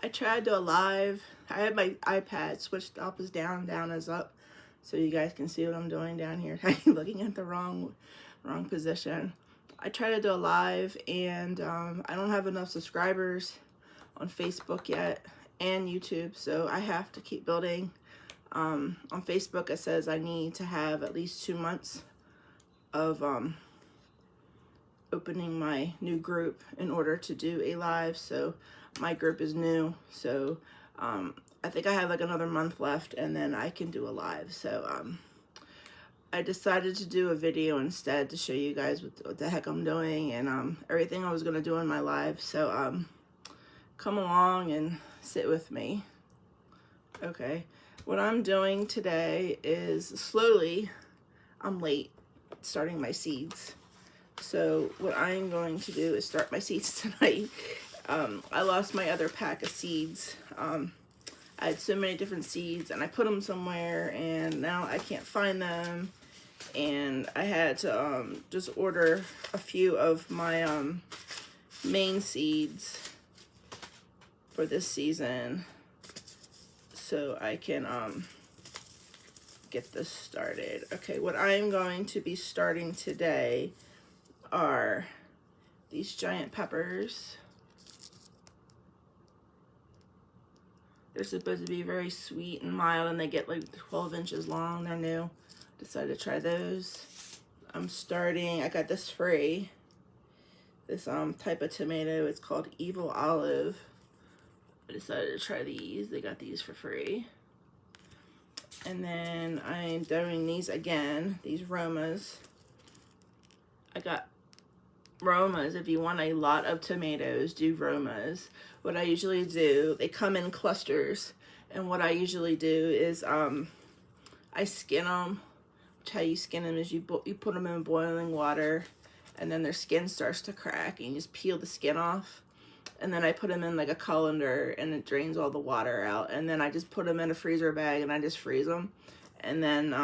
I tried to do a live. I had my iPad switched up as down, down as up, so you guys can see what I'm doing down here. I'm looking at the wrong position. I tried to do a live, and I don't have enough subscribers on Facebook yet and YouTube, so I have to keep building. On Facebook, it says I need to have at least 2 months of opening my new group in order to do a live. So my group is new, so I think I have like another month left, and then I can do a live. So I decided to do a video instead to show you guys what the heck I'm doing and everything I was gonna do in my live. So come along and sit with me. Okay, what I'm doing today is slowly, I'm late starting my seeds. So what I'm going to do is start my seeds tonight. I lost my other pack of seeds. I had so many different seeds and I put them somewhere and now I can't find them. And I had to just order a few of my main seeds for this season so I can get this started. Okay, what I'm going to be starting today are these giant peppers. They're supposed to be very sweet and mild, and they get like 12 inches long. They're new. Decided to try those. I got this free. This type of tomato. It's called Evil Olive. I decided to try these. They got these for free. And then I'm doing these again, these Romas. I got Romas. If you want a lot of tomatoes, do Romas. What I usually do, they come in clusters, and what I usually do is I skin them. How you skin them is you put them in boiling water, and then their skin starts to crack, and you just peel the skin off. And then I put them in like a colander, and it drains all the water out. And then I just put them in a freezer bag, and I just freeze them. And then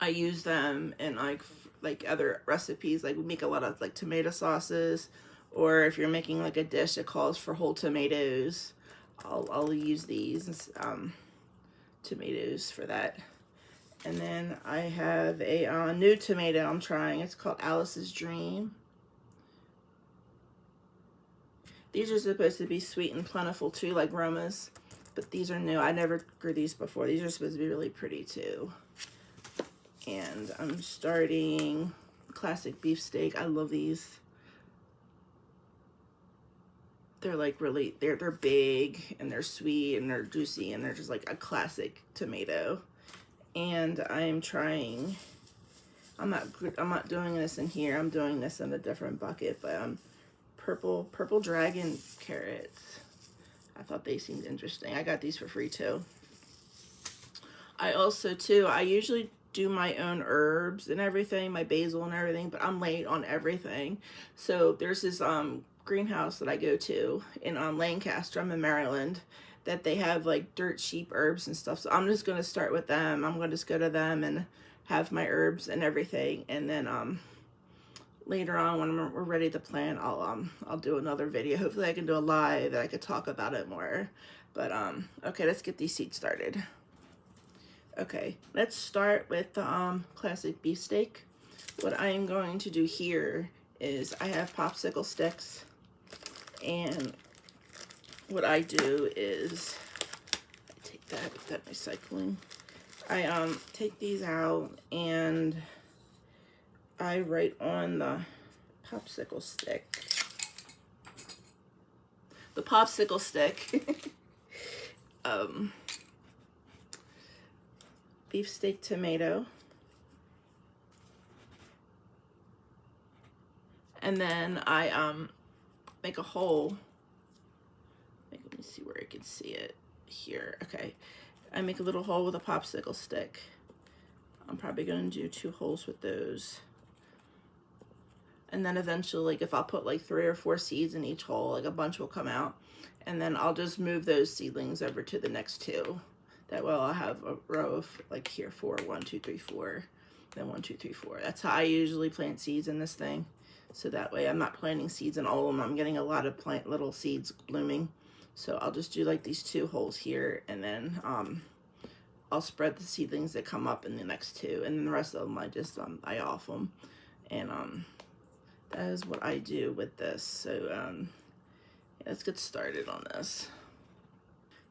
I use them in like other recipes. Like we make a lot of like tomato sauces, or if you're making like a dish that calls for whole tomatoes, I'll use these tomatoes for that. And then I have a new tomato I'm trying. It's called Alice's Dream. These are supposed to be sweet and plentiful too, like Romas, but these are new. I never grew these before. These are supposed to be really pretty too. And I'm starting classic beefsteak. I love these. They're like really, they're big and they're sweet and they're juicy and they're just like a classic tomato. And I'm trying, I'm not doing this in here. I'm doing this in a different bucket, but purple dragon carrots. I thought they seemed interesting. I got these for free too. I also too, I usually do my own herbs and everything, my basil and everything, but I'm late on everything. So there's this greenhouse that I go to in Lancaster, I'm in Maryland, that they have like dirt cheap herbs and stuff. So I'm just gonna start with them. I'm gonna just go to them and have my herbs and everything, and then later on when we're ready to plant, I'll do another video. Hopefully I can do a live that I could talk about it more. But okay, let's get these seeds started. Okay, let's start with the classic beefsteak. What I am going to do here is I have popsicle sticks, and what I do is I take that with that recycling. I take these out and I write on the popsicle stick. The popsicle stick. Beefsteak tomato. And then I make a hole. Let me see where I can see it here. Okay. I make a little hole with a popsicle stick. I'm probably going to do 2 holes with those. And then eventually, like if I'll put like 3 or 4 seeds in each hole, like a bunch will come out. And then I'll just move those seedlings over to the next 2. That way I'll have a row of like here 4, 1, 2, 3, 4, then 1, 2, 3, 4. That's how I usually plant seeds in this thing. So that way I'm not planting seeds in all of them. I'm getting a lot of little seeds blooming. So I'll just do like these 2 holes here, and then I'll spread the seedlings that come up in the next 2, and then the rest of them I just I off them, and that is what I do with this. So yeah, let's get started on this.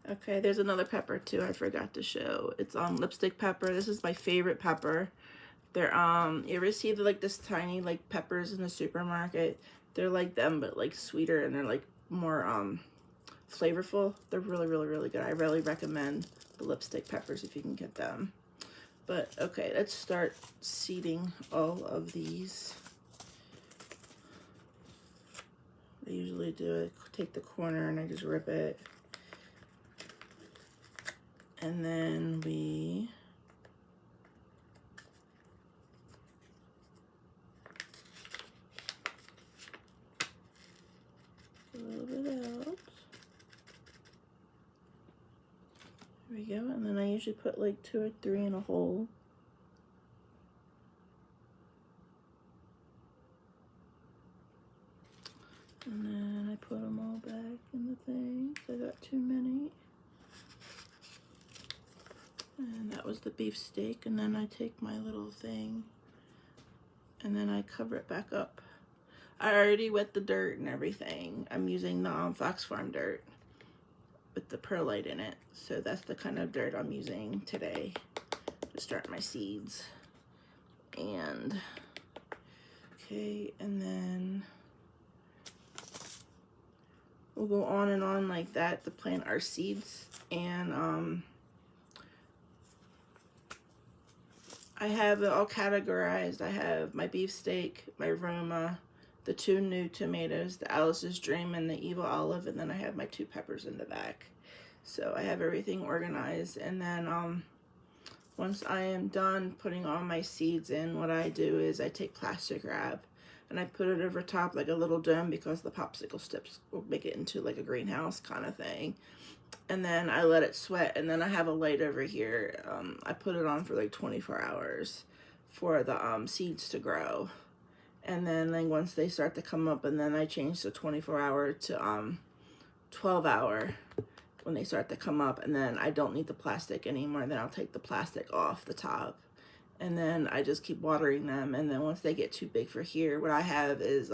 Okay, there's another pepper too I forgot to show. It's lipstick pepper. This is my favorite pepper. They're you ever see like this tiny like peppers in the supermarket? They're like them, but like sweeter, and they're like more flavorful. They're really, really, really good. I really recommend the lipstick peppers if you can get them. But okay, let's start seeding all of these. I usually do it, take the corner and I just rip it. And then we a little bit out. There we go. And then I usually put like 2 or 3 in a hole. And then I put them all back in the thing. I got too many. And that was the beef steak. And then I take my little thing and then I cover it back up. I already wet the dirt and everything. I'm using the Fox Farm dirt with the perlite in it. So that's the kind of dirt I'm using today to start my seeds. And okay, and then we'll go on and on like that to plant our seeds. And I have it all categorized. I have my beefsteak, my Roma, the 2 new tomatoes, the Alice's Dream and the Evil Olive, and then I have my 2 peppers in the back. So I have everything organized. And then once I am done putting all my seeds in, what I do is I take plastic wrap and I put it over top like a little dome, because the popsicle sticks will make it into like a greenhouse kind of thing. And then I let it sweat, and then I have a light over here. I put it on for like 24 hours for the seeds to grow. And then like once they start to come up, and then I change the 24-hour to 12-hour when they start to come up, and then I don't need the plastic anymore. Then I'll take the plastic off the top, and then I just keep watering them. And then once they get too big for here, what I have is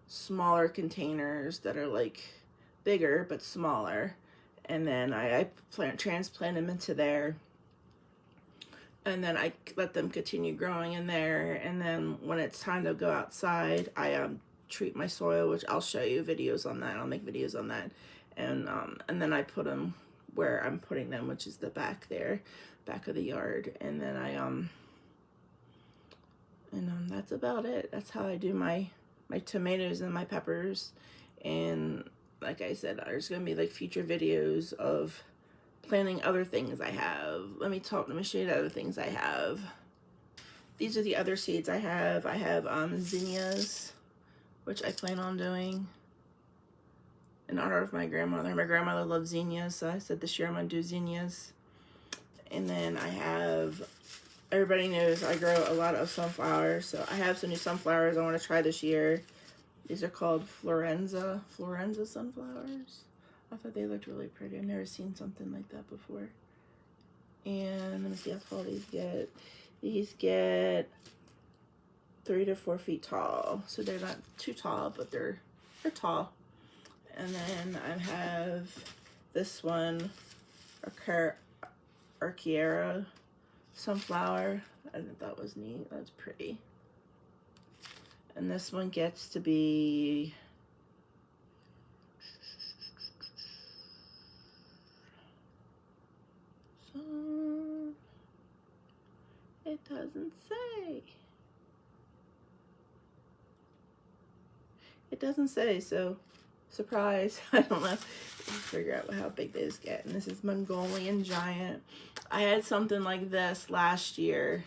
smaller containers that are like bigger but smaller, and then I transplant them into there, and then I let them continue growing in there. And then when it's time to go outside, I treat my soil, which I'll show you videos on that. I'll make videos on that. And then I put them where I'm putting them, which is the back there, back of the yard. And then that's about it. That's how I do my tomatoes and my peppers. And like I said, there's gonna be like future videos of planting other things I have. Let me show you the other things I have. These are the other seeds I have. I have zinnias, which I plan on doing in honor of my grandmother. My grandmother loved zinnias, so I said this year I'm gonna do zinnias. And then I have, everybody knows I grow a lot of sunflowers, so I have some new sunflowers I want to try this year. These are called Florenza sunflowers. I thought they looked really pretty. I've never seen something like that before. And let me see how tall these get. These get 3 to 4 feet tall. So they're not too tall, but they're tall. And then I have this one, Archaea sunflower. I thought that was neat. That's pretty. And this one gets to be it doesn't say. It doesn't say, so surprise. I don't know. Figure out how big those get. And this is Mongolian Giant. I had something like this last year,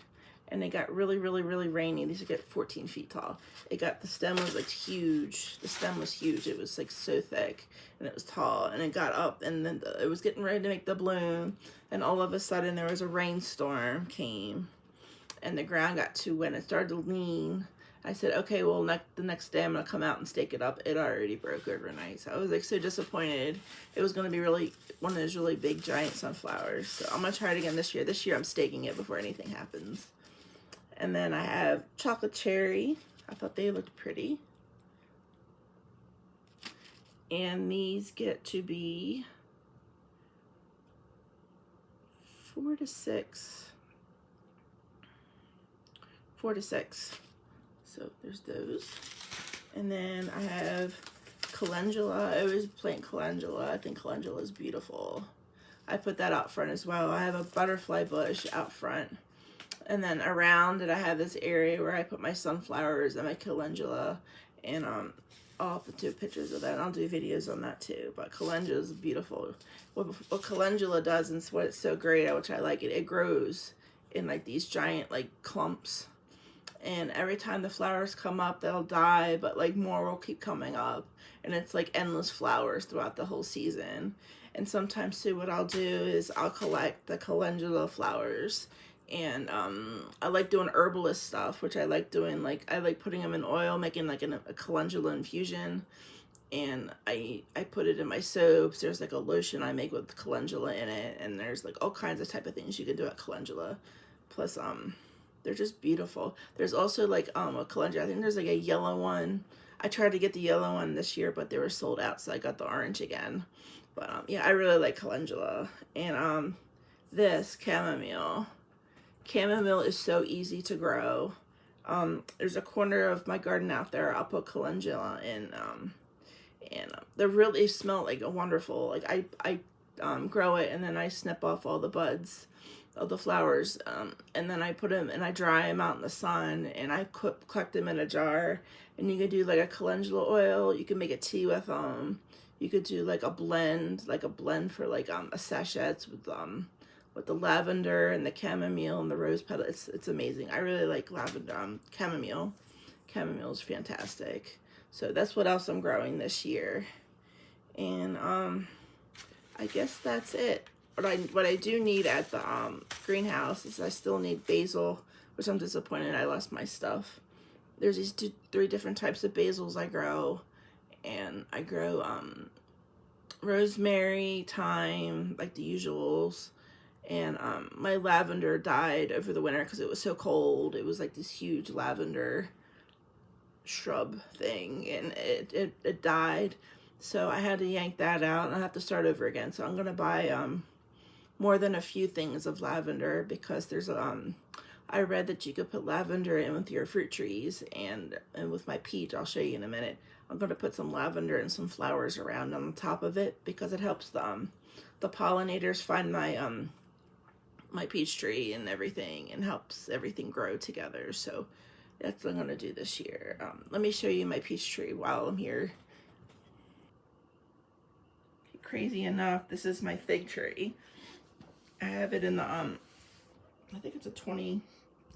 and it got really, really, really rainy. These get 14 feet tall. The stem was like huge. The stem was huge. It was like so thick, and it was tall, and it got up, and then it was getting ready to make the bloom, and all of a sudden there was a rainstorm came, and the ground got too wet. It started to lean, I said, okay, well, the next day I'm gonna come out and stake it up. It already broke overnight, so I was like so disappointed. It was gonna be really one of those really big giant sunflowers. So I'm gonna try it again this year. This year I'm staking it before anything happens. And then I have chocolate cherry. I thought they looked pretty. And these get to be 4 to 6. 4 to 6. So there's those. And then I have calendula. I always plant calendula. I think calendula is beautiful. I put that out front as well. I have a butterfly bush out front. And then around it I have this area where I put my sunflowers and my calendula. And I'll have to do pictures of that. And I'll do videos on that too. But calendula is beautiful. What calendula does, and what it's so great at, which I like it grows in like these giant like clumps. And every time the flowers come up, they'll die, but like more will keep coming up. And it's like endless flowers throughout the whole season. And sometimes too, what I'll do is I'll collect the calendula flowers. And I like doing herbalist stuff, which I like doing, like I like putting them in oil, making like a calendula infusion. And I put it in my soaps. There's like a lotion I make with calendula in it. And there's like all kinds of type of things you can do at calendula. Plus, they're just beautiful. There's also like a calendula. I think there's like a yellow one. I tried to get the yellow one this year, but they were sold out, so I got the orange again. But yeah, I really like calendula. And this chamomile. Chamomile is so easy to grow. There's a corner of my garden out there. I'll put calendula in, and they really smell like a wonderful. Like I grow it, and then I snip off all the buds of the flowers, and then I put them and I dry them out in the sun, and I collect them in a jar. And you could do like a calendula oil. You can make a tea with them. You could do like a blend for like a sachets with the lavender and the chamomile and the rose petal. It's amazing. I really like lavender, chamomile. Chamomile is fantastic. So that's what else I'm growing this year. And I guess that's it. What I do need at the greenhouse is I still need basil, which I'm disappointed I lost my stuff. There's these 3 different types of basils I grow, and I grow rosemary, thyme, like the usuals, and my lavender died over the winter because it was so cold. It was like this huge lavender shrub thing, and it died, so I had to yank that out, and I have to start over again. So I'm gonna buy more than a few things of lavender, because there's I read that you could put lavender in with your fruit trees, and with my peach, I'll show you in a minute. I'm going to put some lavender and some flowers around on the top of it, because it helps the pollinators find my my peach tree and everything, and helps everything grow together. So that's what I'm going to do this year. Let me show you my peach tree while I'm here. Crazy enough, this is my fig tree. I have it in the I think it's a 20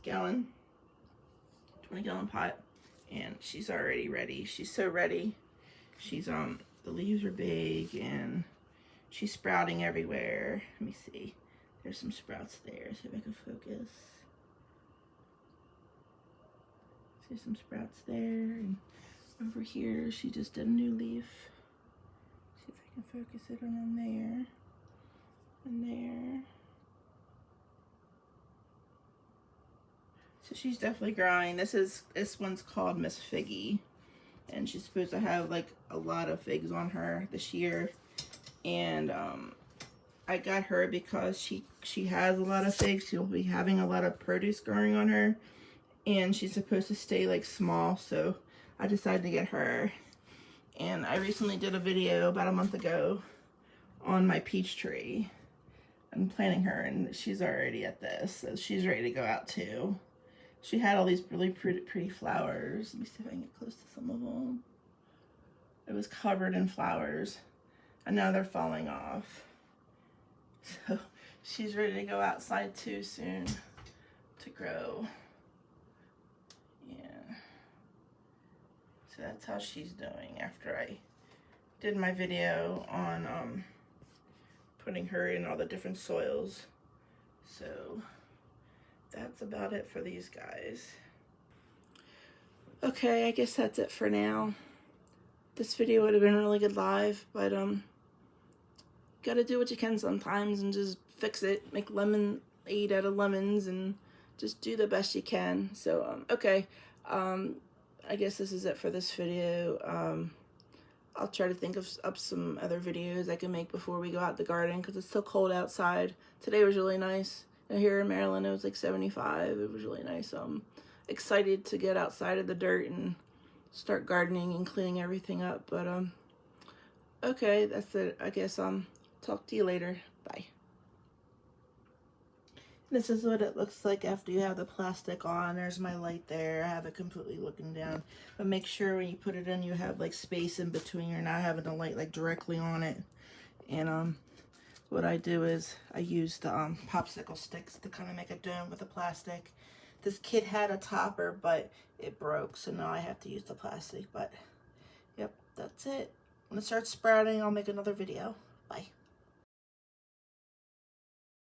gallon pot, and she's already ready. She's so ready. She's the leaves are big, and she's sprouting everywhere. Let me see. There's some sprouts there. See if I can focus. See some sprouts there, and over here she just did a new leaf. See if I can focus it on there and there. So she's definitely growing. This one's called Miss Figgy, and she's supposed to have like a lot of figs on her this year. And I got her because she has a lot of figs. She'll be having a lot of produce growing on her, and she's supposed to stay like small, so I decided to get her. And I recently did a video about a month ago on my peach tree. I'm planting her, and she's already at this, so she's ready to go out too. She had all these really pretty flowers. Let me see if I can get close to some of them. It was covered in flowers, and now they're falling off. So she's ready to go outside too soon to grow. Yeah. So that's how she's doing after I did my video on putting her in all the different soils. So that's about it for these guys. Okay, I guess that's it for now. This video would have been really good live, but gotta do what you can sometimes and just fix it. Make lemonade out of lemons and just do the best you can. So okay, I guess this is it for this video. I'll try to think of up some other videos I can make before we go out the garden, because it's still cold outside. Today was really nice. And here in Maryland it was like 75. It was really nice. Excited to get outside of the dirt and start gardening and cleaning everything up. But okay, that's it. I guess talk to you later. Bye. This is what it looks like after you have the plastic on. There's my light there. I have it completely looking down. But make sure when you put it in, you have like space in between. You're not having the light like directly on it. And what I do is I use the popsicle sticks to kind of make a dome with the plastic. This kit had a topper, but it broke, so now I have to use the plastic. But yep, that's it. When it starts sprouting, I'll make another video. Bye.